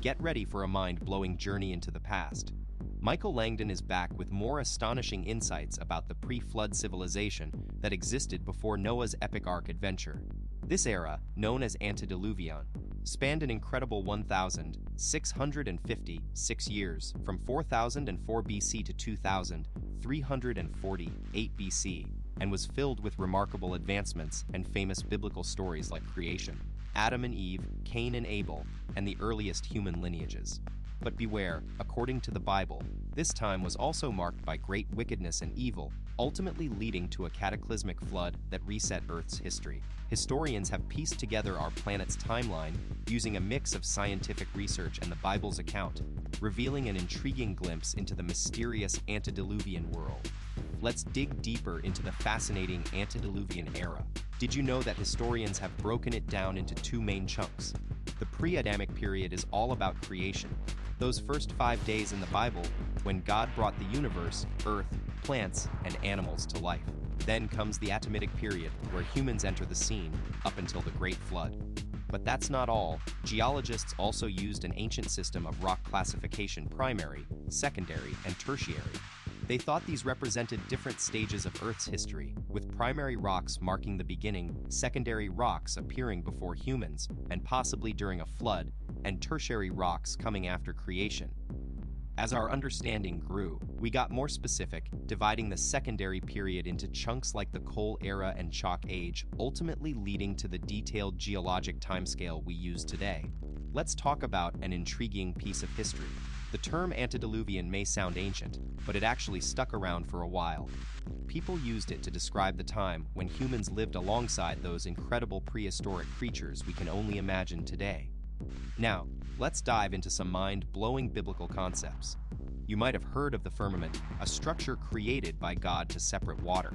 Get ready for a mind-blowing journey into the past. Michael Langdon is back with more astonishing insights about the pre-flood civilization that existed before Noah's epic ark adventure. This era, known as antediluvian, spanned an incredible 1,656 years, from 4004 BC to 2348 BC, and was filled with remarkable advancements and famous biblical stories like creation, Adam and Eve, Cain and Abel, and the earliest human lineages. But beware, according to the Bible, this time was also marked by great wickedness and evil, ultimately leading to a cataclysmic flood that reset Earth's history. Historians have pieced together our planet's timeline using a mix of scientific research and the Bible's account, revealing an intriguing glimpse into the mysterious antediluvian world. Let's dig deeper into the fascinating antediluvian era. Did you know that historians have broken it down into two main chunks? The pre-Adamic period is all about creation, those first 5 days in the Bible when God brought the universe, earth, plants, and animals to life. Then comes the Adamic period, where humans enter the scene, up until the Great Flood. But that's not all. Geologists also used an ancient system of rock classification: primary, secondary, and tertiary. They thought these represented different stages of Earth's history, with primary rocks marking the beginning, secondary rocks appearing before humans, and possibly during a flood, and tertiary rocks coming after creation. As our understanding grew, we got more specific, dividing the secondary period into chunks like the Coal Era and Chalk Age, ultimately leading to the detailed geologic timescale we use today. Let's talk about an intriguing piece of history. The term antediluvian may sound ancient, but it actually stuck around for a while. People used it to describe the time when humans lived alongside those incredible prehistoric creatures we can only imagine today. Now, let's dive into some mind-blowing biblical concepts. You might have heard of the firmament, a structure created by God to separate water.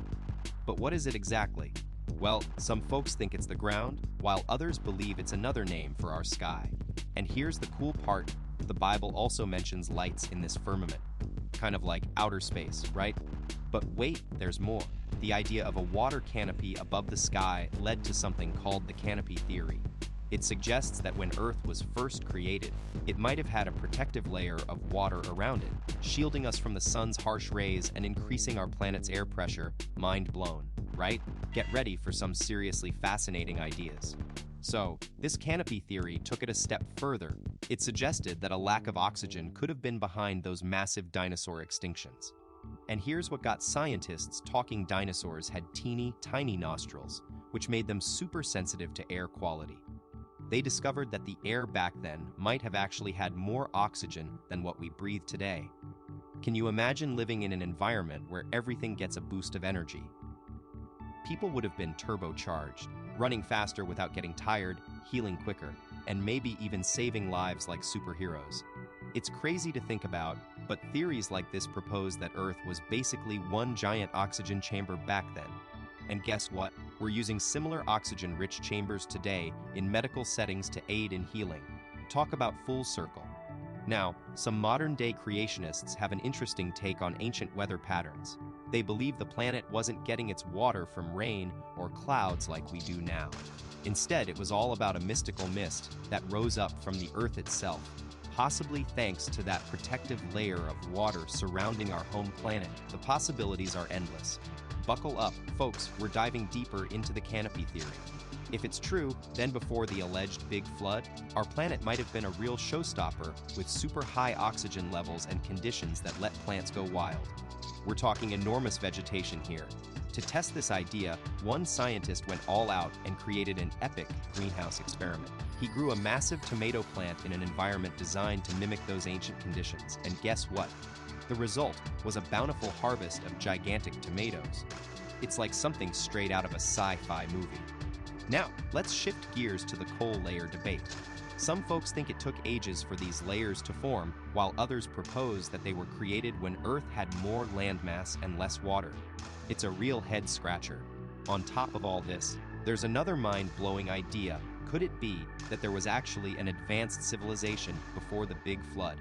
But what is it exactly? Well, some folks think it's the ground, while others believe it's another name for our sky. And here's the cool part. The Bible also mentions lights in this firmament. Kind of like outer space, right? But wait, there's more. The idea of a water canopy above the sky led to something called the canopy theory. It suggests that when Earth was first created, it might have had a protective layer of water around it, shielding us from the sun's harsh rays and increasing our planet's air pressure. Mind blown, right? Get ready for some seriously fascinating ideas. So, this canopy theory took it a step further. It suggested that a lack of oxygen could have been behind those massive dinosaur extinctions. And here's what got scientists talking: dinosaurs had teeny, tiny nostrils, which made them super sensitive to air quality. They discovered that the air back then might have actually had more oxygen than what we breathe today. Can you imagine living in an environment where everything gets a boost of energy? People would have been turbocharged, running faster without getting tired, healing quicker, and maybe even saving lives like superheroes. It's crazy to think about, but theories like this propose that Earth was basically one giant oxygen chamber back then. And guess what? We're using similar oxygen-rich chambers today in medical settings to aid in healing. Talk about full circle. Now, some modern-day creationists have an interesting take on ancient weather patterns. They believe the planet wasn't getting its water from rain or clouds like we do now. Instead, it was all about a mystical mist that rose up from the Earth itself, possibly thanks to that protective layer of water surrounding our home planet. The possibilities are endless. Buckle up, folks, we're diving deeper into the canopy theory. If it's true, then before the alleged Big Flood, our planet might have been a real showstopper with super high oxygen levels and conditions that let plants go wild. We're talking enormous vegetation here. To test this idea, one scientist went all out and created an epic greenhouse experiment. He grew a massive tomato plant in an environment designed to mimic those ancient conditions, and guess what? The result was a bountiful harvest of gigantic tomatoes. It's like something straight out of a sci-fi movie. Now, let's shift gears to the coal layer debate. Some folks think it took ages for these layers to form, while others propose that they were created when Earth had more landmass and less water. It's a real head-scratcher. On top of all this, there's another mind-blowing idea. Could it be that there was actually an advanced civilization before the Big Flood?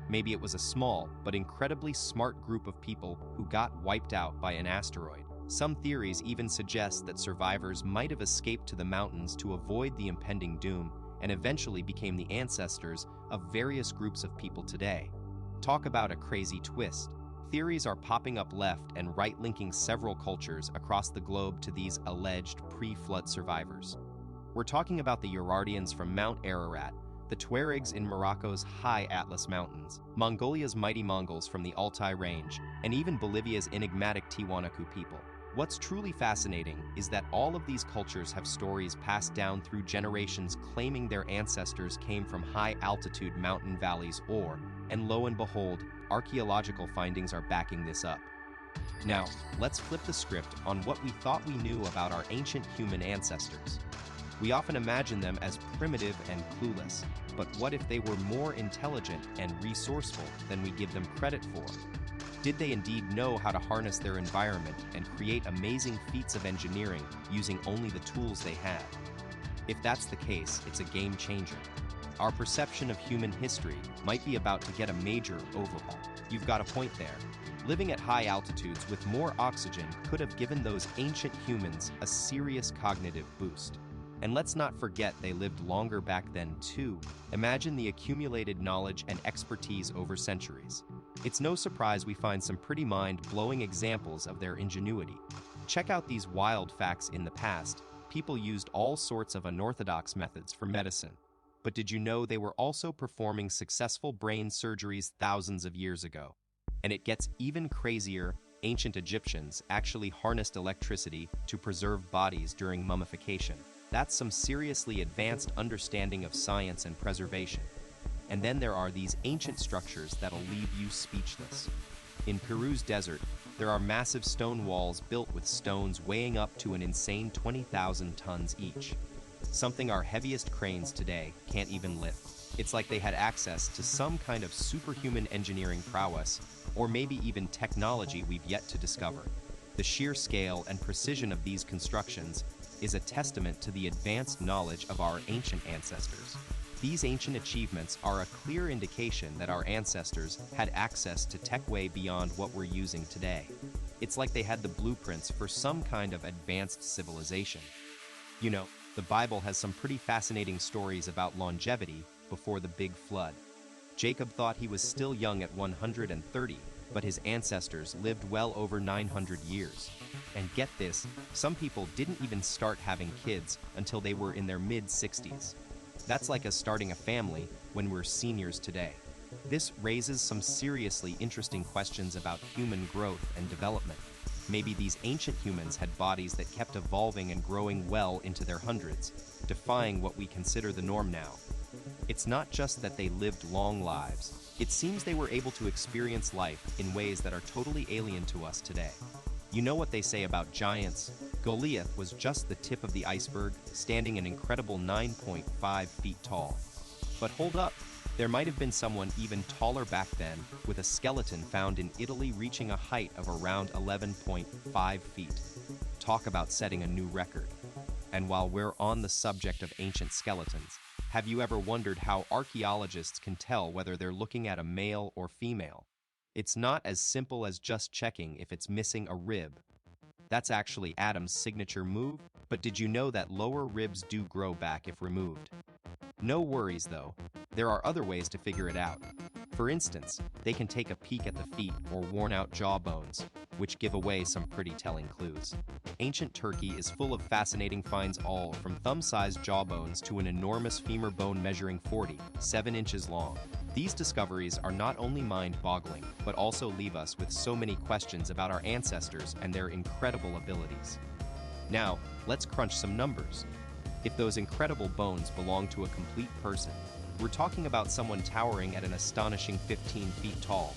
Maybe it was a small, but incredibly smart group of people who got wiped out by an asteroid. Some theories even suggest that survivors might have escaped to the mountains to avoid the impending doom, and eventually became the ancestors of various groups of people today. Talk about a crazy twist. Theories are popping up left and right linking several cultures across the globe to these alleged pre-flood survivors. We're talking about the Urartians from Mount Ararat, the Tuaregs in Morocco's high Atlas Mountains, Mongolia's mighty Mongols from the Altai Range, and even Bolivia's enigmatic Tiwanaku people. What's truly fascinating is that all of these cultures have stories passed down through generations claiming their ancestors came from high-altitude mountain valleys and lo and behold, archaeological findings are backing this up. Now, let's flip the script on what we thought we knew about our ancient human ancestors. We often imagine them as primitive and clueless, but what if they were more intelligent and resourceful than we give them credit for? Did they indeed know how to harness their environment and create amazing feats of engineering using only the tools they had? If that's the case, it's a game changer. Our perception of human history might be about to get a major overhaul. You've got a point there. Living at high altitudes with more oxygen could have given those ancient humans a serious cognitive boost. And let's not forget they lived longer back then too. Imagine the accumulated knowledge and expertise over centuries. It's no surprise we find some pretty mind-blowing examples of their ingenuity. Check out these wild facts. In the past, people used all sorts of unorthodox methods for medicine. But did you know they were also performing successful brain surgeries thousands of years ago? And it gets even crazier. Ancient Egyptians actually harnessed electricity to preserve bodies during mummification. That's some seriously advanced understanding of science and preservation. And then there are these ancient structures that'll leave you speechless. In Peru's desert, there are massive stone walls built with stones weighing up to an insane 20,000 tons each. Something our heaviest cranes today can't even lift. It's like they had access to some kind of superhuman engineering prowess, or maybe even technology we've yet to discover. The sheer scale and precision of these constructions is a testament to the advanced knowledge of our ancient ancestors. These ancient achievements are a clear indication that our ancestors had access to tech way beyond what we're using today. It's like they had the blueprints for some kind of advanced civilization. You know, the Bible has some pretty fascinating stories about longevity before the big flood. Jacob thought he was still young at 130, but his ancestors lived well over 900 years. And get this, some people didn't even start having kids until they were in their mid-60s. That's like us starting a family when we're seniors today. This raises some seriously interesting questions about human growth and development. Maybe these ancient humans had bodies that kept evolving and growing well into their hundreds, defying what we consider the norm now. It's not just that they lived long lives. It seems they were able to experience life in ways that are totally alien to us today. You know what they say about giants? Goliath was just the tip of the iceberg, standing an incredible 9.5 feet tall. But hold up, there might have been someone even taller back then, with a skeleton found in Italy reaching a height of around 11.5 feet. Talk about setting a new record. And while we're on the subject of ancient skeletons, have you ever wondered how archaeologists can tell whether they're looking at a male or female? It's not as simple as just checking if it's missing a rib. That's actually Adam's signature move, but did you know that lower ribs do grow back if removed? No worries though, there are other ways to figure it out. For instance, they can take a peek at the feet or worn-out jawbones, which give away some pretty telling clues. Ancient Turkey is full of fascinating finds, all from thumb-sized jawbones to an enormous femur bone measuring 47 inches long. These discoveries are not only mind-boggling, but also leave us with so many questions about our ancestors and their incredible abilities. Now, let's crunch some numbers. If those incredible bones belong to a complete person, we're talking about someone towering at an astonishing 15 feet tall.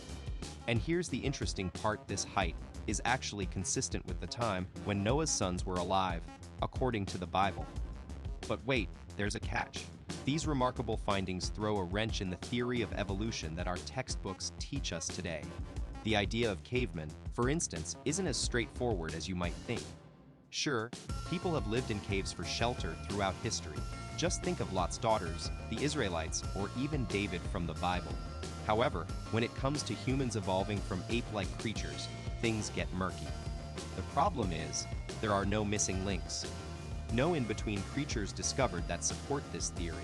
And here's the interesting part: this height is actually consistent with the time when Noah's sons were alive, according to the Bible. But wait, there's a catch. These remarkable findings throw a wrench in the theory of evolution that our textbooks teach us today. The idea of cavemen, for instance, isn't as straightforward as you might think. Sure, people have lived in caves for shelter throughout history. Just think of Lot's daughters, the Israelites, or even David from the Bible. However, when it comes to humans evolving from ape-like creatures, things get murky. The problem is, there are no missing links. No in-between creatures discovered that support this theory.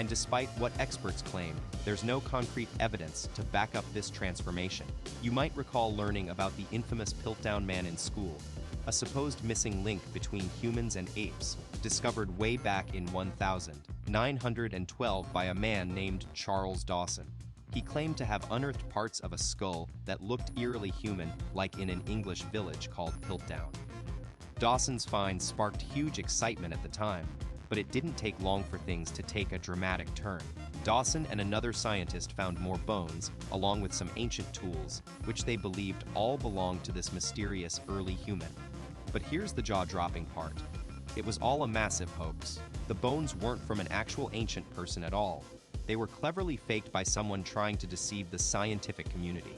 And despite what experts claim, there's no concrete evidence to back up this transformation. You might recall learning about the infamous Piltdown Man in school, a supposed missing link between humans and apes, discovered way back in 1912 by a man named Charles Dawson. He claimed to have unearthed parts of a skull that looked eerily human, like in an English village called Piltdown. Dawson's find sparked huge excitement at the time, but it didn't take long for things to take a dramatic turn. Dawson and another scientist found more bones, along with some ancient tools, which they believed all belonged to this mysterious early human. But here's the jaw-dropping part. It was all a massive hoax. The bones weren't from an actual ancient person at all. They were cleverly faked by someone trying to deceive the scientific community.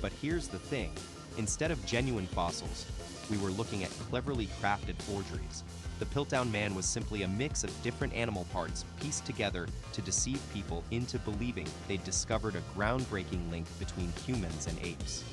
But here's the thing. Instead of genuine fossils, we were looking at cleverly crafted forgeries. The Piltdown Man was simply a mix of different animal parts pieced together to deceive people into believing they'd discovered a groundbreaking link between humans and apes.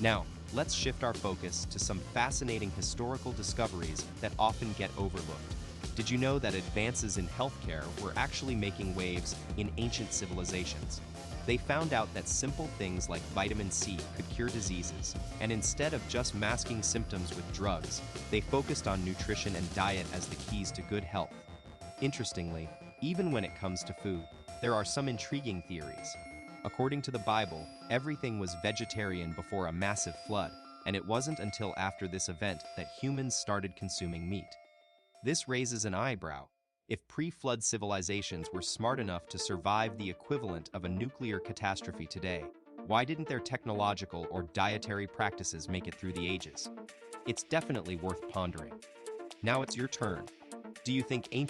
Now, let's shift our focus to some fascinating historical discoveries that often get overlooked. Did you know that advances in healthcare were actually making waves in ancient civilizations? They found out that simple things like vitamin C could cure diseases, and instead of just masking symptoms with drugs, they focused on nutrition and diet as the keys to good health. Interestingly, even when it comes to food, there are some intriguing theories. According to the Bible, everything was vegetarian before a massive flood, and it wasn't until after this event that humans started consuming meat. This raises an eyebrow. If pre-flood civilizations were smart enough to survive the equivalent of a nuclear catastrophe today, why didn't their technological or dietary practices make it through the ages? It's definitely worth pondering. Now it's your turn. Do you think ancient